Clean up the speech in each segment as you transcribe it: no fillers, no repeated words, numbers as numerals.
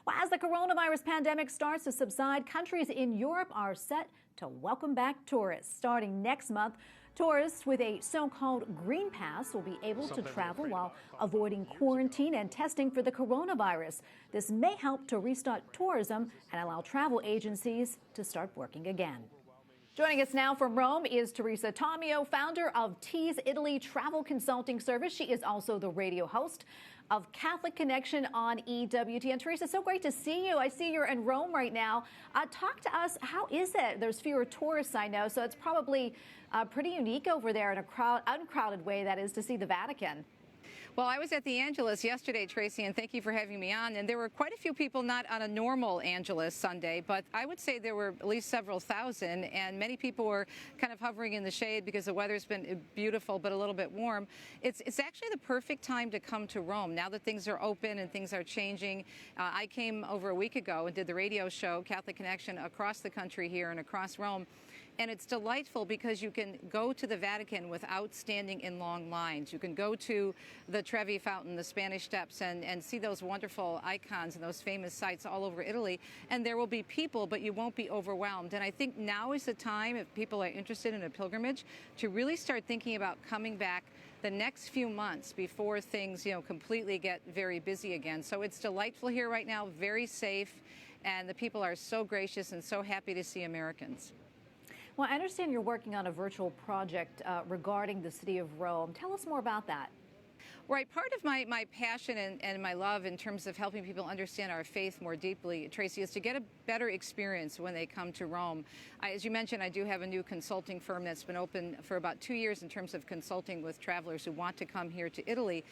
Well, as the coronavirus pandemic starts to subside, countries in Europe are set to welcome back tourists. Starting next month, tourists with a so-called green pass will be able to travel while avoiding quarantine and testing for the coronavirus. This may help to restart tourism and allow travel agencies to start working again. Joining us now from Rome is Teresa Tomeo, founder of Tees Italy Travel Consulting Service. She is also the radio host of Catholic Connection on EWTN. Teresa, so great to see you. I see you're in Rome right now. Talk to us. How is it? There's fewer tourists, I know, so it's probably pretty unique over there in a uncrowded way, that is, to see the Vatican. Well, I was at the Angelus yesterday, Tracy, and thank you for having me on. And there were quite a few people not on a normal Angelus Sunday, but I would say there were at least several thousand, and many people were kind of hovering in the shade because the weather's been beautiful but a little bit warm. It's actually the perfect time to come to Rome now that things are open and things are changing. I came over a week ago and did the radio show, Catholic Connection, across the country here and across Rome. And it's delightful because you can go to the Vatican without standing in long lines. You can go to the Trevi Fountain, the Spanish Steps, and see those wonderful icons and those famous sites all over Italy. And there will be people, but you won't be overwhelmed. And I think now is the time, if people are interested in a pilgrimage, to really start thinking about coming back the next few months before things, completely get very busy again. So it's delightful here right now, very safe, and the people are so gracious and so happy to see Americans. Well, I understand you're working on a virtual project regarding the city of Rome. Tell us more about that. Right. Part of my passion and my love in terms of helping people understand our faith more deeply, Tracy, is to get a better experience when they come to Rome. As you mentioned, I do have a new consulting firm that's been open for about 2 years in terms of consulting with travelers who want to come here to Italy.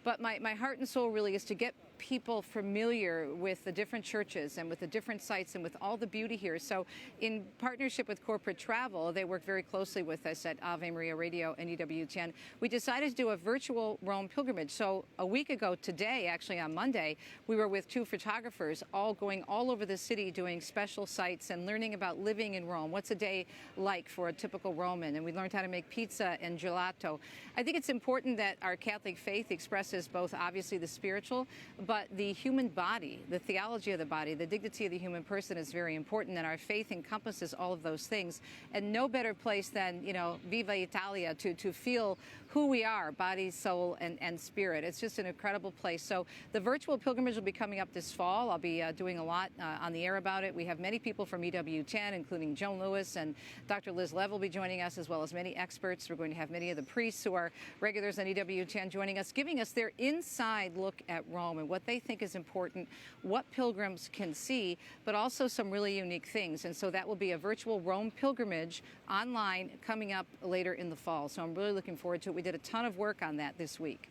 But my heart and soul really is to get people familiar with the different churches and with the different sites and with all the beauty here. So in partnership with corporate travel, they work very closely with us at Ave Maria Radio and EWTN. We decided to do a virtual Rome pilgrimage. So a week ago today, actually on Monday, we were with 2 photographers all going all over the city doing special sites and learning about living in Rome. What's a day like for a typical Roman? And we learned how to make pizza and gelato. I think it's important that our Catholic faith expresses both obviously the spiritual, but the human body, the theology of the body, the dignity of the human person is very important, and our faith encompasses all of those things. And no better place than, Viva Italia, to feel who we are, body, soul, and spirit. It's just an incredible place. So the virtual pilgrimage will be coming up this fall. I'll be doing a lot on the air about it. We have many people from EWTN, including Joan Lewis and Dr. Liz Lev will be joining us, as well as many experts. We're going to have many of the priests who are regulars on EWTN joining us, giving us their inside look at Rome and what they think is important, what pilgrims can see, but also some really unique things. And so that will be a virtual Rome pilgrimage online coming up later in the fall. So I'm really looking forward to it. We did a ton of work on that this week.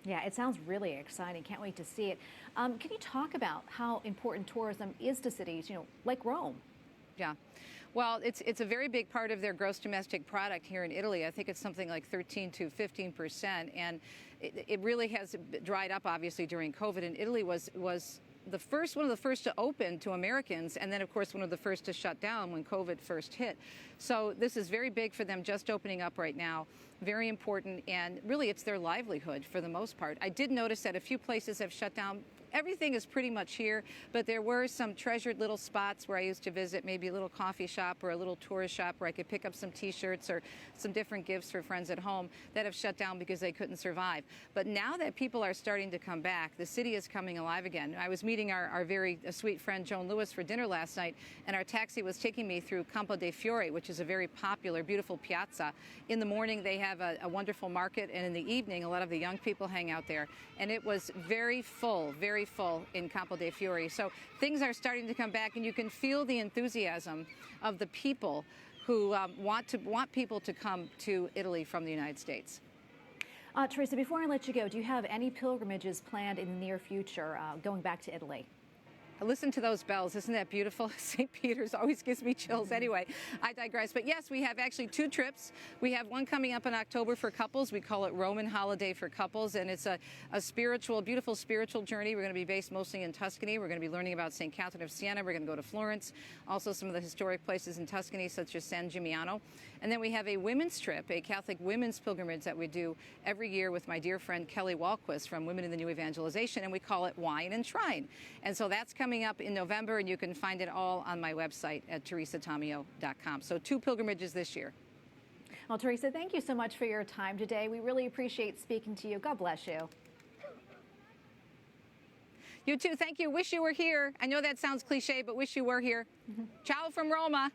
Yeah, it sounds really exciting. Can't wait to see it. Can you talk about how important tourism is to cities, like Rome? Yeah. Well, it's a very big part of their gross domestic product here in Italy. I think it's something like 13 to 15%. And it really has dried up, obviously, during COVID. And Italy was one of the first to open to Americans, and then, of course, one of the first to shut down when COVID first hit. So this is very big for them, just opening up right now. Very important, and really it's their livelihood for the most part. I did notice that a few places have shut down. Everything is pretty much here, but there were some treasured little spots where I used to visit, maybe a little coffee shop or a little tourist shop where I could pick up some T-shirts or some different gifts for friends at home that have shut down because they couldn't survive. But now that people are starting to come back, the city is coming alive again. I was meeting our very sweet friend Joan Lewis for dinner last night, and our taxi was taking me through Campo dei Fiori, which is a very popular, beautiful piazza. In the morning, they have a wonderful market, and in the evening, a lot of the young people hang out there. And it was very full in Campo dei Fiori. So things are starting to come back, and you can feel the enthusiasm of the people who want people to come to Italy from the United States. Teresa, before I let you go, do you have any pilgrimages planned in the near future going back to Italy? Listen to those bells. Isn't that beautiful? St. Peter's always gives me chills. Anyway, I digress. But yes, we have actually 2 trips. We have one coming up in October for couples. We call it Roman Holiday for Couples, and it's a spiritual, beautiful spiritual journey. We're going to be based mostly in Tuscany. We're going to be learning about St. Catherine of Siena. We're going to go to Florence, also some of the historic places in Tuscany, such as San Gimignano. And then we have a women's trip, a Catholic women's pilgrimage that we do every year with my dear friend Kelly Walquist from Women in the New Evangelization, and we call it Wine and Shrine. And so that's coming up in November, and you can find it all on my website at teresatomeo.com. So 2 pilgrimages this year. Well, Teresa, thank you so much for your time today. We really appreciate speaking to you. God bless you. You too. Thank you. Wish you were here. I know that sounds cliche, but wish you were here. Ciao from Roma.